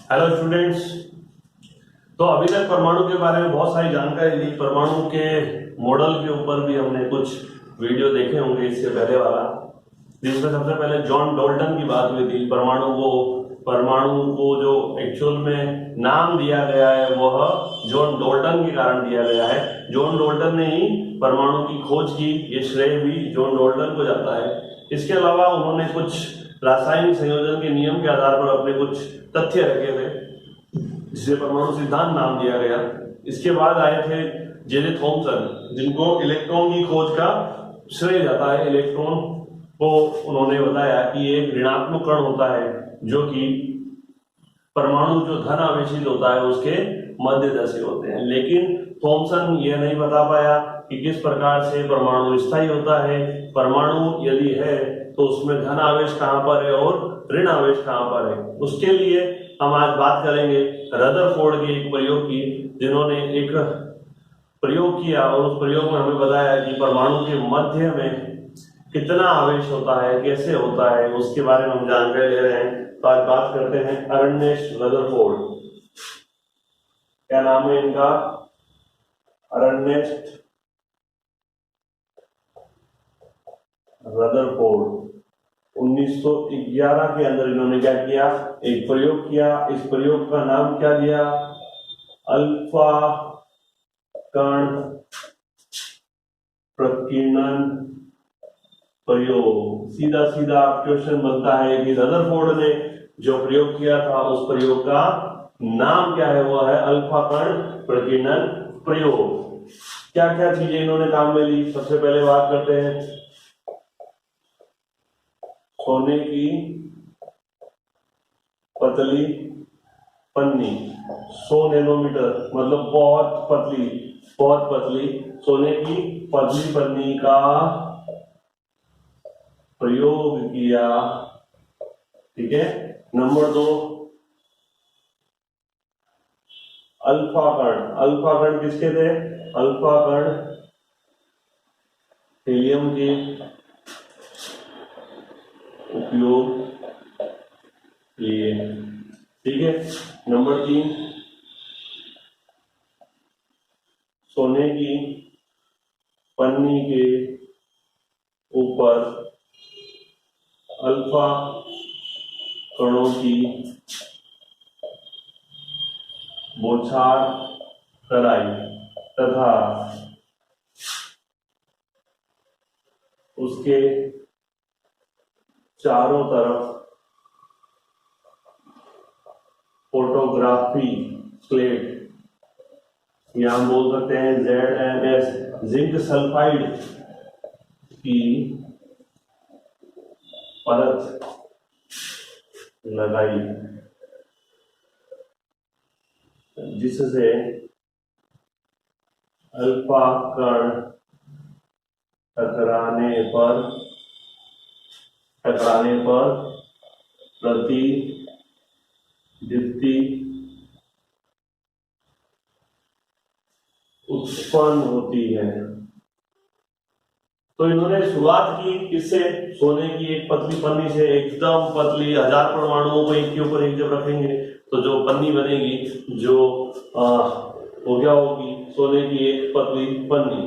Hello students. तो अभी तक परमाणु के बारे में बहुत सारी जानकारी ली। परमाणु के मॉडल के ऊपर भी हमने कुछ वीडियो देखे होंगे इससे पहले वाला, जिसमें सबसे पहले जॉन डॉल्टन की बात हुई थी। परमाणु को जो एक्चुअल में नाम दिया गया है वह जॉन डॉल्टन के कारण दिया गया है। जॉन डॉल्टन ने ही परमाणु की खोज की, ये श्रेय भी जॉन डॉल्टन को जाता है। इसके अलावा उन्होंने कुछ रासायनिक संयोजन के नियम के आधार पर अपने कुछ तथ्य रखे थे, जिसे परमाणु सिद्धांत नाम दिया गया। इसके बाद आए थे जे थॉमसन, जिनको इलेक्ट्रॉन की खोज का श्रेय जाता है। इलेक्ट्रॉन को उन्होंने बताया कि एक ऋणात्मक कण होता है जो कि परमाणु जो धन आवेशित होता है उसके मध्यदर्शी होते हैं। लेकिन थॉमसन यह नहीं बता पाया कि किस प्रकार से परमाणु स्थायी होता है। परमाणु यदि है तो उसमें धन आवेश कहां पर है और ऋण आवेश कहां पर है। उसके लिए हम आज बात करेंगे रदरफोर्ड के एक प्रयोग की, जिन्होंने एक प्रयोग किया और उस प्रयोग में हमें बताया कि परमाणु के मध्य में कितना आवेश होता है, कैसे होता है, उसके बारे में हम जानकारी ले रहे हैं। तो आज बात करते हैं अर्नेस्ट रदरफोर्ड। क्या नाम है इनका? Ernest Rutherford. 1911 के अंदर इन्होंने क्या किया? एक प्रयोग किया। इस प्रयोग का नाम क्या दिया? अल्फा कण प्रकीर्णन प्रयोग। सीधा सीधा क्वेश्चन बनता है कि रदरफोर्ड ने जो प्रयोग किया था उस प्रयोग का नाम क्या है? वह है अल्फा कण प्रकीर्णन प्रयोग। क्या क्या चीजें इन्होंने काम में ली? सबसे पहले बात करते हैं सोने की पतली पन्नी। 100 नैनोमीटर मतलब बहुत पतली सोने की पतली पन्नी का प्रयोग किया। ठीक है। नंबर 2, अल्फा कण किसके थे? अल्फा कण हीलियम के उपयोग लिए। ठीक है। नंबर 3, सोने की पन्नी के ऊपर अल्फा कणों की बौछार कराई तथा उसके चारों तरफ फोटोग्राफी प्लेट, या हम बोल सकते हैं ZNS, जिंक सल्फाइड की परत लगाई, जिससे अल्फा कण टकराने पर प्रति दीप्ति उत्पन्न होती है। तो इन्होंने शुरुआत की किससे? सोने की एक पतली पन्नी से, एकदम पतली। 1000 परमाणुओं को एक के ऊपर एक जब रखेंगे तो जो पन्नी बनेगी, जो हो गया होगी सोने की एक पतली पन्नी।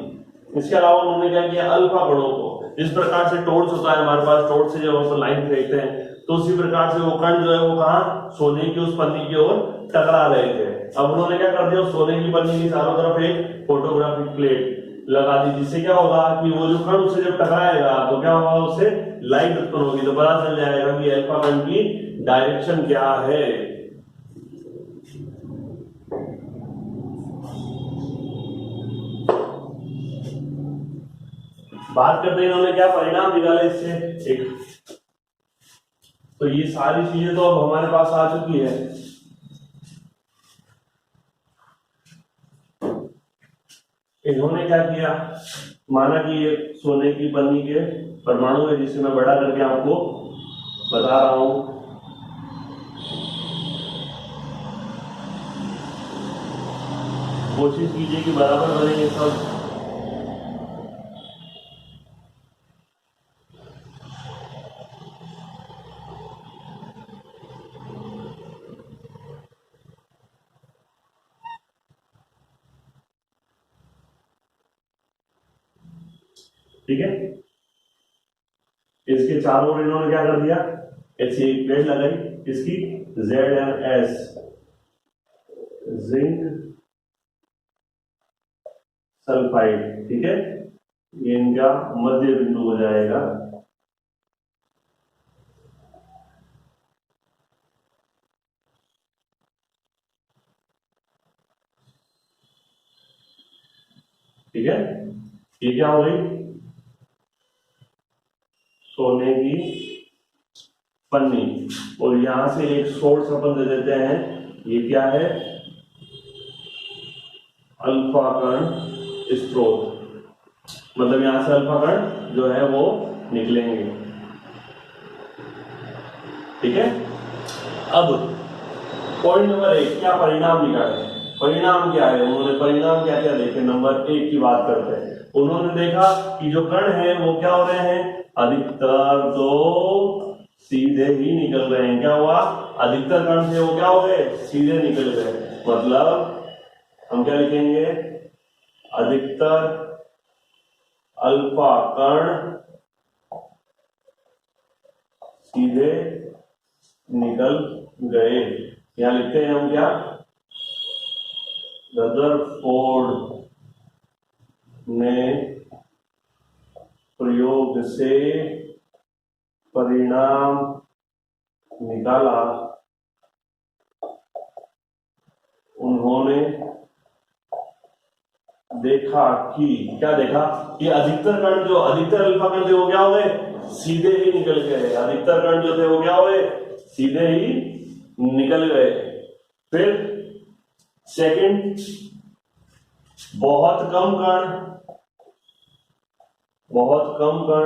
इसके अलावा उन्होंने क्या किया? अल्फा कणों को, जिस प्रकार से टॉर्च होता है हमारे पास, टॉर्च से जब हम लाइन फेंकते हैं तो उसी प्रकार से वो कण जो है वो कहां? सोने की उस पन्नी की ओर टकरा रहे थे। अब उन्होंने क्या कर दिया? सोने की पन्नी की चारों तरफ एक फोटोग्राफिक प्लेट लगा दी, जिससे क्या होगा कि वो जो कण उससे जब टकराएगा तो क्या होगा? उससे लाइट उत्पन्न होगी। तो पता चल जाएगा कि अल्फा कण की डायरेक्शन क्या है। बात करते हैं इन्होंने क्या परिणाम निकाले इससे। एक तो ये सारी चीजें तो अब हमारे पास आ चुकी है। इन्होंने क्या किया? माना कि ये सोने की पन्नी के परमाणु है, जिसे मैं बड़ा करके आपको बता रहा हूं। कोशिश कीजिए कि बराबर बने ये सब। ठीक है। इसके चारों ओर इन्होंने क्या कर दिया, ऐसी एक प्लेट लगाई इसकी ZnS जिंक सल्फाइड, ठीक है। ये इनका मध्य बिंदु हो जाएगा। ठीक है, ये क्या हो गई, सोने की पन्नी। और यहां से एक सोर्स अपन दे देते हैं, ये क्या है, अल्फा कण स्रोत। मतलब यहां से अल्फा कण जो है वो निकलेंगे। ठीक है, अब पॉइंट नंबर 1, क्या परिणाम निकाले। परिणाम क्या है, उन्होंने परिणाम क्या क्या देखे। नंबर 1 की बात करते हैं। उन्होंने देखा कि जो कण है वो क्या हो रहे हैं, अधिकतर तो सीधे ही निकल रहे हैं। क्या हुआ, अधिकतर कण थे वो क्या हो गए, सीधे निकल गए। मतलब हम क्या लिखेंगे, अधिकतर अल्फा कण सीधे निकल गए। यहां लिखते हैं हम क्या, रदरफोर्ड ने प्रयोग से परिणाम निकाला। उन्होंने देखा कि, क्या देखा कि अधिकतर कण जो अधिकतर अल्फा कण थे वो क्या हो गए, सीधे ही निकल गए। अधिकतर कण जो थे वो क्या हुए, सीधे ही निकल गए। फिर सेकंड, बहुत कम कण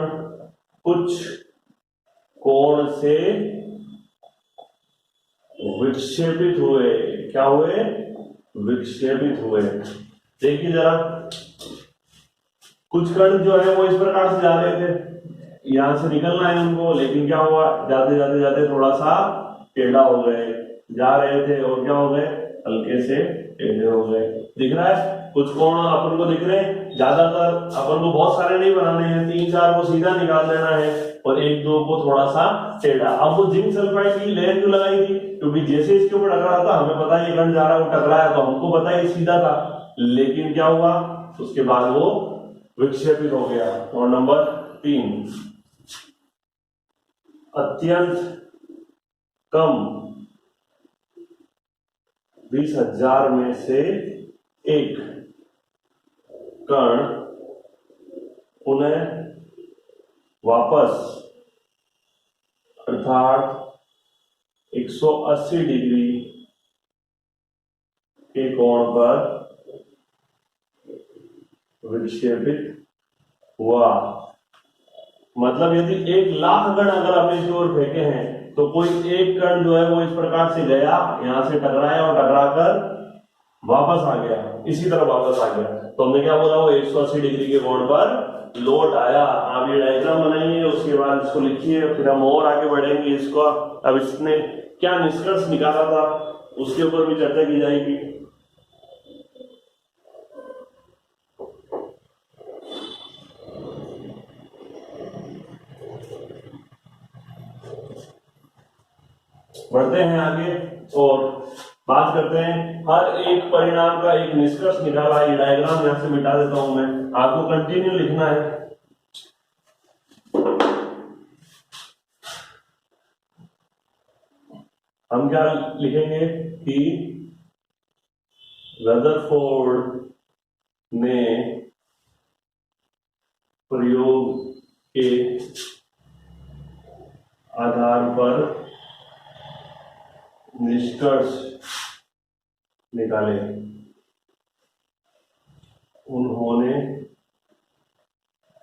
कुछ कोण से विक्षेपित हुए। क्या हुए, विक्षेपित हुए। देखिए जरा, कुछ कण जो है वो इस प्रकार से जा रहे थे, यहां से निकलना है उनको, लेकिन क्या हुआ, जाते जाते जाते थोड़ा सा टेढ़ा हो गए। जा रहे थे और क्या हो गए, हल्के से टेढ़े हो गए। दिख रहा है, कुछ कोण अपन को दिख रहे हैं। ज्यादातर अपन को बहुत सारे नहीं बनाने हैं, 3-4 को सीधा निकाल देना है और 1-2 को थोड़ा सा टेढ़ा। अब वो जिंक सल्फाइड की लेयर क्यों लगाई थी, क्योंकि जैसे इसके ऊपर टकरा था, हमें पता है ये कण जा रहा है, वो टकराया तो हमको पता है सीधा था, लेकिन क्या हुआ उसके बाद वो विक्षेपित हो गया। और नंबर 3, अत्यंत कम 20,000 में से एक कण पुनः वापस अर्थात 180 डिग्री के कोण पर विक्षेपित हुआ। मतलब यदि 1,00,000 कण अगर आपने इसकी ओर फेंके हैं, तो कोई एक कण जो है वो इस प्रकार से गया, यहां से टकराया और टकराकर वापस आ गया, इसी तरह वापस आ गया। तो हमने क्या बोला, वो 180 डिग्री के कोण पर लौट आया। आप ये डायग्राम बनाइए, उसके बाद इसको लिखिए, फिर हम और आगे बढ़ेंगे इसको। अब इसने क्या निष्कर्ष निकाला था उसके ऊपर भी चर्चा की जाएगी। बढ़ते हैं आगे और बात करते हैं। हर एक परिणाम का एक निष्कर्ष निकाला। ये डायग्राम यहां से मिटा देता हूं मैं, आपको कंटिन्यू लिखना है। हम क्या लिखेंगे कि रदरफोर्ड ने प्रयोग के आधार पर निष्कर्ष निकाले। उन्होंने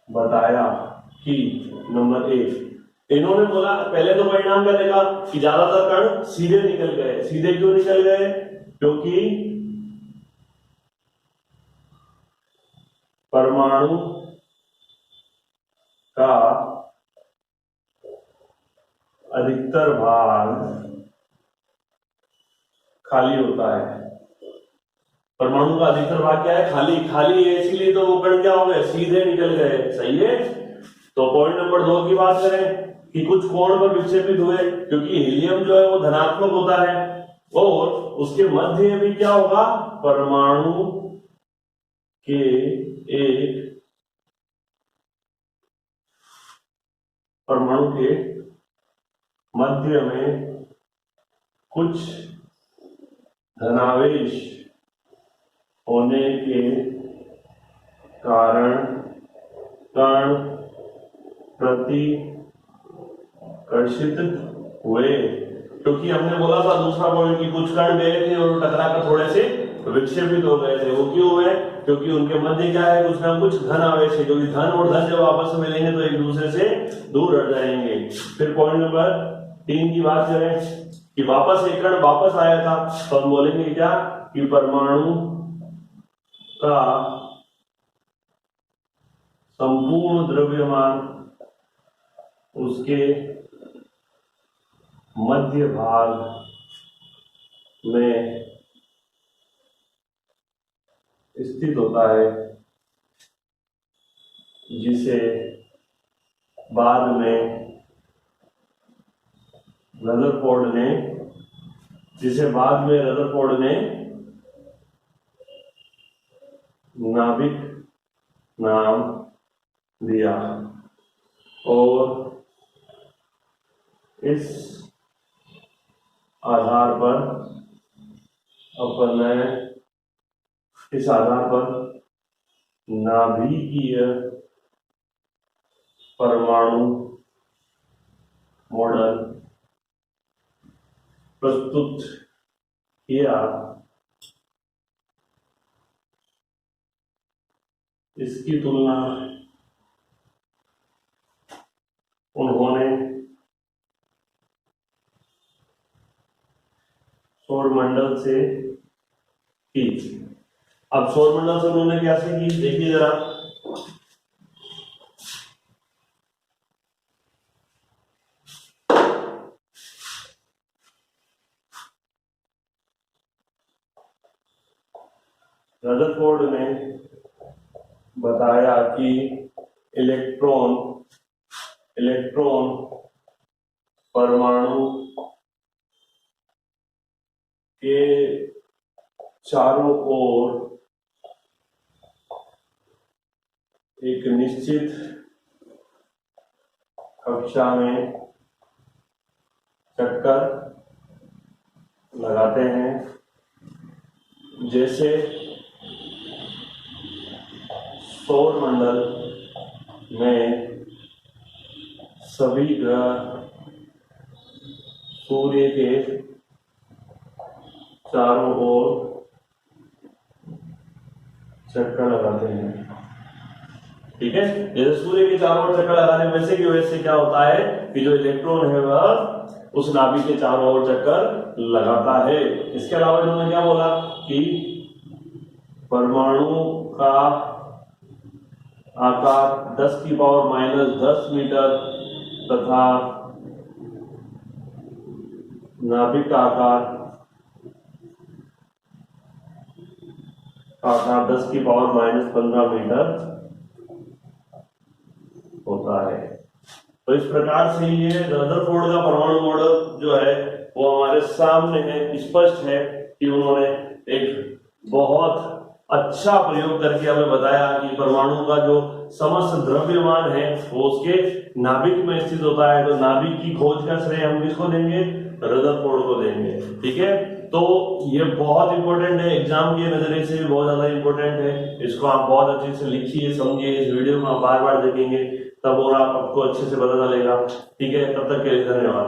बताया कि नंबर 1, इन्होंने बोला, पहले तो परिणाम क्या देखा कि ज्यादातर कण सीधे निकल गए। सीधे क्यों निकल गए, क्योंकि परमाणु का अधिकतर भाग खाली होता है। परमाणु का अधिकतर भाग क्या है, खाली। खाली है इसीलिए तो वो कण क्या हो गए, सीधे निकल गए। सही है। तो पॉइंट नंबर 2 की बात करें कि कुछ कोण पर विक्षेपित हुए, क्योंकि हीलियम जो है वो धनात्मक होता है और उसके मध्य में भी क्या होगा, परमाणु के एक परमाणु के मध्य में कुछ धनावेश होने के कारण कण प्रतिकर्षित हुए। क्योंकि हमने बोला था दूसरा पॉइंट कि कुछ कण गए थे और टकरा कर थोड़े से विक्षेपित हो गए थे। वो क्यों हुए, क्योंकि उनके मध्य क्या है, कुछ ना कुछ धन आवेश है, क्योंकि धन और धन जब आपस में मिलेंगे तो एक दूसरे से दूर हट जाएंगे। फिर पॉइंट नंबर 3 की बात करें कि वापस एक कण वापस आया था, तो हम बोलेंगे क्या कि परमाणु का संपूर्ण द्रव्यमान उसके मध्य भाग में स्थित होता है, जिसे बाद में रदरफोर्ड ने नाभिक नाम दिया। और इस आधार पर नाभिकीय परमाणु मॉडल प्रस्तुत किया। इसकी तुलना उन्होंने सौरमंडल से की। अब सौरमंडल से उन्होंने कैसे की, देखिए जरा। रदरफोर्ड ने बताया कि इलेक्ट्रॉन परमाणु के चारों ओर एक निश्चित कक्षा में चक्कर लगाते हैं, जैसे सौरमंडल में सभी ग्रह सूर्य के चारों ओर चक्कर लगाते हैं। ठीक है, जैसे सूर्य के चारों ओर चक्कर लगाने में वैसे की वजह से क्या होता है कि जो इलेक्ट्रॉन है वह उस नाभिक के चारों ओर चक्कर लगाता है। इसके अलावा इन्होंने क्या बोला कि परमाणु का आकार 10⁻⁻10 मीटर तथा नाभिक का आकार 10⁻15 मीटर होता है। तो इस प्रकार से ये रदरफोर्ड का परमाणु मॉडल जो है वो हमारे सामने है, स्पष्ट है कि उन्होंने एक बहुत अच्छा प्रयोग करके हमें बताया कि परमाणु का जो समस्त द्रव्यमान है वो उसके नाभिक में स्थित होता है। तो नाभिक की खोज का श्रेय हम किसको देंगे, रदरफोर्ड को देंगे। ठीक है, तो ये बहुत इंपॉर्टेंट है, एग्जाम के नजरिए से भी बहुत ज्यादा इंपॉर्टेंट है। इसको आप बहुत अच्छे से लिखिए, समझिए, इस वीडियो को आप बार बार देखेंगे तब और आपको अच्छे से पता चलेगा। ठीक है, तब तक के लिए धन्यवाद।